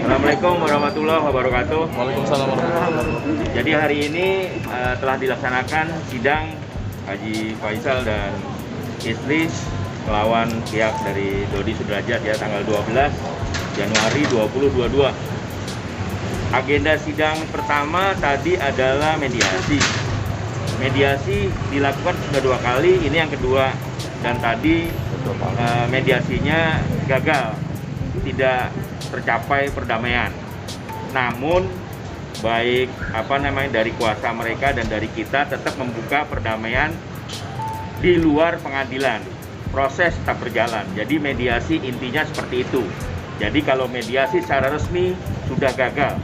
Assalamualaikum warahmatullahi wabarakatuh. Waalaikumsalam warahmatullahi wabarakatuh. Jadi hari ini telah dilaksanakan sidang Haji Faisal dan istri melawan pihak dari Dodi Sudrajat ya, tanggal 12 Januari 2022. Agenda sidang pertama tadi adalah mediasi. Mediasi dilakukan sudah 2 kali, ini yang kedua. Dan tadi mediasinya gagal, tidak tercapai perdamaian. Namun baik dari kuasa mereka dan dari kita tetap membuka perdamaian di luar pengadilan. Proses tetap berjalan. Jadi mediasi intinya seperti itu. Jadi kalau mediasi secara resmi sudah gagal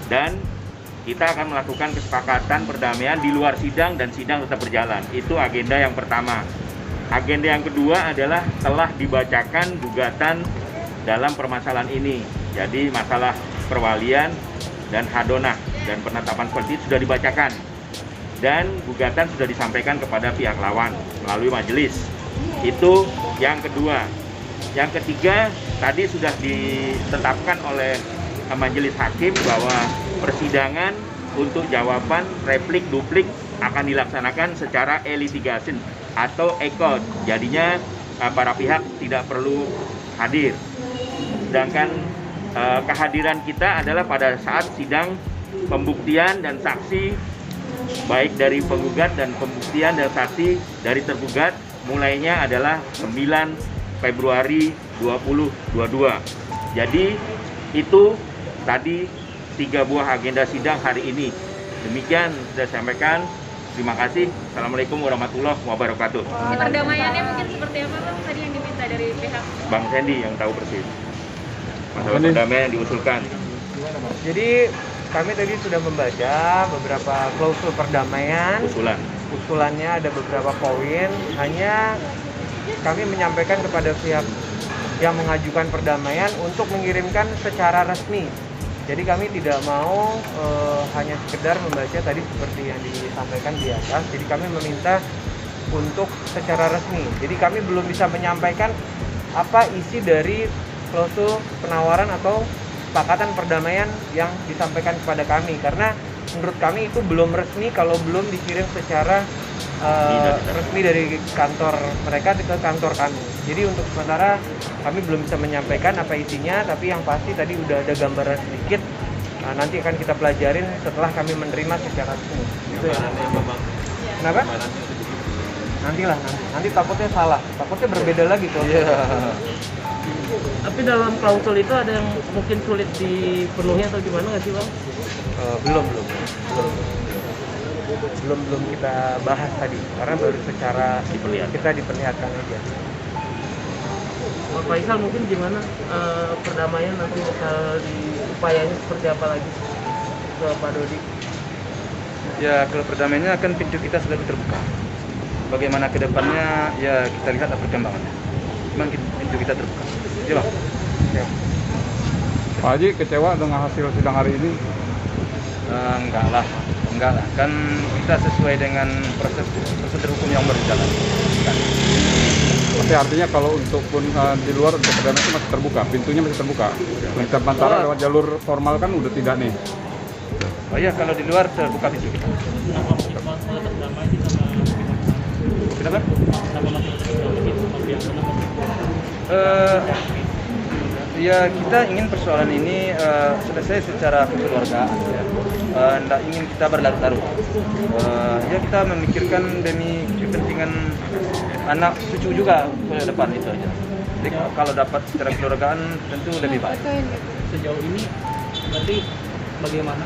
dan kita akan melakukan kesepakatan perdamaian di luar sidang dan sidang tetap berjalan. Itu agenda yang pertama. Agenda yang kedua adalah telah dibacakan gugatan dalam permasalahan ini. Jadi masalah perwalian dan hadonah dan penetapan seperti itu sudah dibacakan. Dan gugatan sudah disampaikan kepada pihak lawan melalui majelis. Itu yang kedua. Yang ketiga, tadi sudah ditetapkan oleh majelis hakim bahwa persidangan untuk jawaban replik duplik akan dilaksanakan secara e-litigation atau e-court. Jadinya para pihak tidak perlu hadir. Sedangkan kehadiran kita adalah pada saat sidang pembuktian dan saksi baik dari penggugat dan pembuktian dan saksi dari tergugat mulainya adalah 9 Februari 2022. Jadi itu tadi 3 buah agenda sidang hari ini. Demikian sudah saya sampaikan. Terima kasih. Assalamualaikum warahmatullahi wabarakatuh. Perdamaiannya mungkin seperti apa Bang tadi yang diminta dari pihak Bang Sandy yang tahu persis masalah perdamaian yang diusulkan. Jadi kami tadi sudah membaca beberapa klausul perdamaian. Usulannya ada beberapa poin. Hanya kami menyampaikan kepada pihak yang mengajukan perdamaian untuk mengirimkan secara resmi. Jadi kami tidak mau hanya sekedar membaca tadi seperti yang disampaikan di atas. Jadi kami meminta untuk secara resmi. Jadi kami belum bisa menyampaikan apa isi dari klausul penawaran atau kesepakatan perdamaian yang disampaikan kepada kami. Karena menurut kami itu belum resmi kalau belum dikirim secara resmi dari kantor mereka ke kantor kami. Jadi untuk sementara kami belum bisa menyampaikan apa isinya, tapi yang pasti tadi udah ada gambaran sedikit. Nanti akan kita pelajarin setelah kami menerima secara resmi. Itu ya. Kenapa? Nanti takutnya salah, takutnya berbeda lagi tuh. Yeah. Tapi dalam klausul itu ada yang mungkin sulit dipenuhi atau gimana nggak sih Bang? Belum kita bahas tadi karena baru secara kita diperlihatkan aja. Pak Faisal mungkin gimana perdamaian nanti bakal upayanya seperti apa lagi ke Pak Dodi? Ya kalau perdamaiannya kan pintu kita sudah terbuka. Bagaimana ke depannya ya kita lihat apa perkembangannya. Memang pintu kita terbuka. Iya Bang. Ya. Pak Haji kecewa dengan hasil sidang hari ini? Enggak lah. Kan kita sesuai dengan prosedur hukum yang berjalan. Tapi artinya kalau untuk pun di luar untuk perdamaian itu masih terbuka, pintunya masih terbuka. Sementara lewat jalur formal kan udah tidak nih. Oh iya kalau di luar terbuka pintu kita. Kenapa? Ya kita ingin persoalan ini selesai secara kekeluargaan ya. Tidak ingin kita berlarut-larut. Ya kita memikirkan demi kepentingan anak cucu juga ke depan itu aja. Jadi kalau dapat secara kekeluargaan tentu lebih baik. Sejauh ini berarti bagaimana?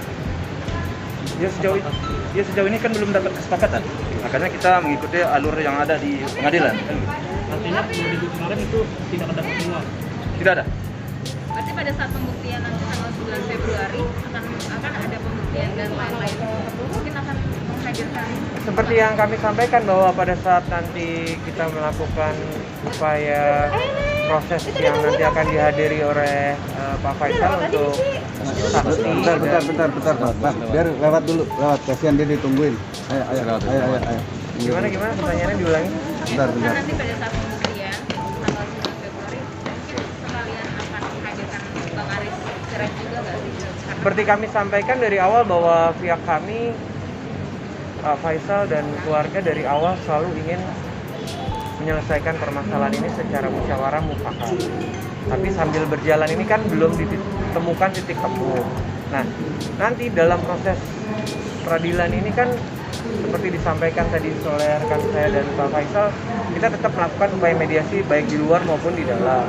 Ya sejauh ini kan belum dapat kesepakatan. Makanya kita mengikuti alur yang ada di pengadilan. Artinya minggu kemarin itu tidak ada pertemuan? Tidak ada. Berarti pada saat pembuktian nanti tanggal 9 Februari akan ada pembuktian dan lain-lain. Mungkin akan menghadirkan Seperti yang kami sampaikan bahwa pada saat nanti kita melakukan upaya proses yang nanti akan dihadiri oleh Pak Faisal untuk saksi. Bentar, Pak. Biar lewat dulu, kasihan dia ditungguin. Ayo. Gimana pertanyaannya diulangi? Bentar. Nanti pada saat pembuktian tanggal 9 Februari mungkin sekalian akan menghadirkan Bang direct juga nggak sih? Seperti kami sampaikan dari awal bahwa pihak kami, Pak Faisal dan keluarga dari awal selalu ingin menyelesaikan permasalahan ini secara musyawarah mufakat. Tapi sambil berjalan ini kan belum ditemukan titik temu. Nah, nanti dalam proses peradilan ini kan seperti disampaikan tadi oleh rekan saya dan Pak Faisal, kita tetap melakukan upaya mediasi baik di luar maupun di dalam.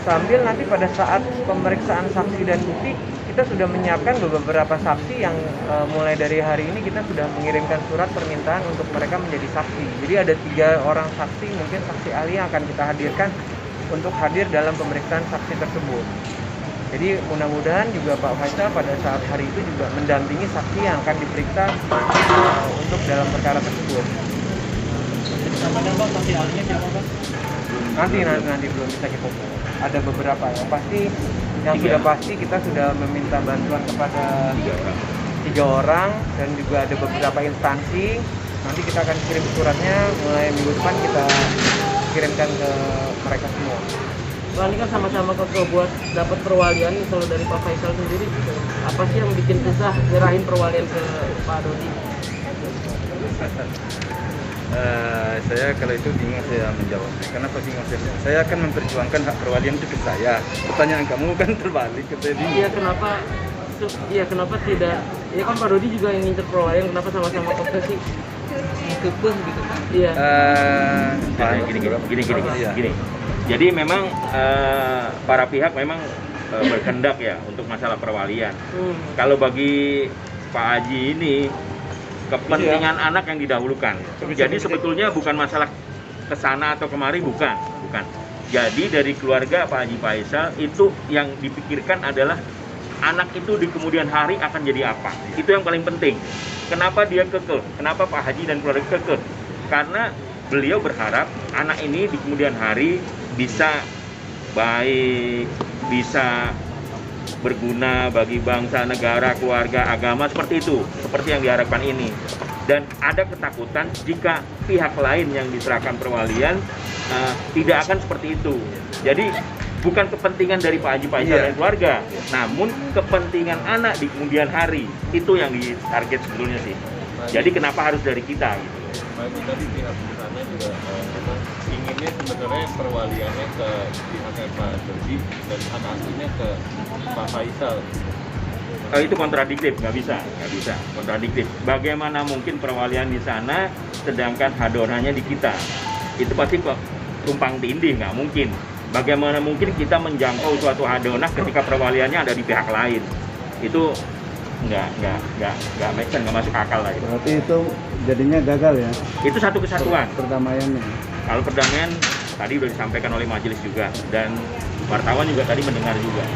Sambil nanti pada saat pemeriksaan saksi dan bukti, kita sudah menyiapkan beberapa saksi yang mulai dari hari ini kita sudah mengirimkan surat permintaan untuk mereka menjadi saksi. Jadi ada 3 orang saksi, mungkin saksi ahli yang akan kita hadirkan untuk hadir dalam pemeriksaan saksi tersebut. Jadi mudah-mudahan juga Pak Faisal pada saat hari itu juga mendampingi saksi yang akan diperiksa untuk dalam perkara tersebut. Sampaikan Pak, saksi ahlinya siapa Pak? Nanti belum bisa kita. Ada beberapa yang pasti, yang sudah pasti kita sudah meminta bantuan kepada 3 orang dan juga ada beberapa instansi. Nanti kita akan kirim suratnya mulai minggu depan, kita kirimkan ke mereka semua. Pak, ini kan sama-sama buat dapat perwalian kalau dari Pak Faisal sendiri, apa sih yang bikin susah nyerahin perwalian ke Pak Dodi? Saya kalau itu bingung saya menjawabnya. Kenapa bingung saya akan memperjuangkan hak perwalian itu ke saya. Pertanyaan kamu kan terbalik ke tadi. Iya, kenapa tidak? Ya kan Pak Dodi juga ingin perwalian, kenapa sama-sama obsesi? Kekeh gitu kan? Iya. Gini. Jadi memang para pihak memang berkehendak ya untuk masalah perwalian. Kalau bagi Pak Haji ini kepentingan anak yang didahulukan. Jadi sebetulnya bukan masalah kesana atau kemari, bukan. Jadi dari keluarga Pak Haji Faisal itu yang dipikirkan adalah anak itu di kemudian hari akan jadi apa. Itu yang paling penting. Kenapa dia kekeh? Kenapa Pak Haji dan keluarga kekeh? Karena beliau berharap anak ini di kemudian hari bisa baik, bisa berguna bagi bangsa, negara, keluarga, agama, seperti itu, seperti yang diharapkan ini. Dan ada ketakutan jika pihak lain yang diserahkan perwalian tidak akan seperti itu. Jadi bukan kepentingan dari Pak Haji Faisal dan keluarga, namun kepentingan anak di kemudian hari, itu yang ditarget sebetulnya sih. Jadi kenapa harus dari kita gitu. Pak Haji, tadi pihak sana juga inginnya sebenarnya perwaliannya ke pihaknya Pak Dodi dan hak asuhnya ke Pak Faisal. Itu kontradiktif, nggak bisa, kontradiktif. Bagaimana mungkin perwalian di sana, sedangkan hadonanya di kita? Itu pasti kok tumpang tindih, nggak mungkin. Bagaimana mungkin kita menjangkau suatu hadonah ketika perwaliannya ada di pihak lain? Itu nggak make sense, nggak masuk akal lah. Berarti itu jadinya gagal ya? Itu satu kesatuan. Perdamaiannya. Kalau perdamaian tadi udah disampaikan oleh majelis juga dan wartawan juga tadi mendengar juga.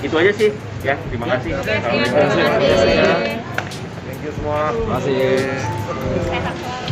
Itu aja sih ya. Terima kasih. Thank you semua. Masih. Sehat selalu.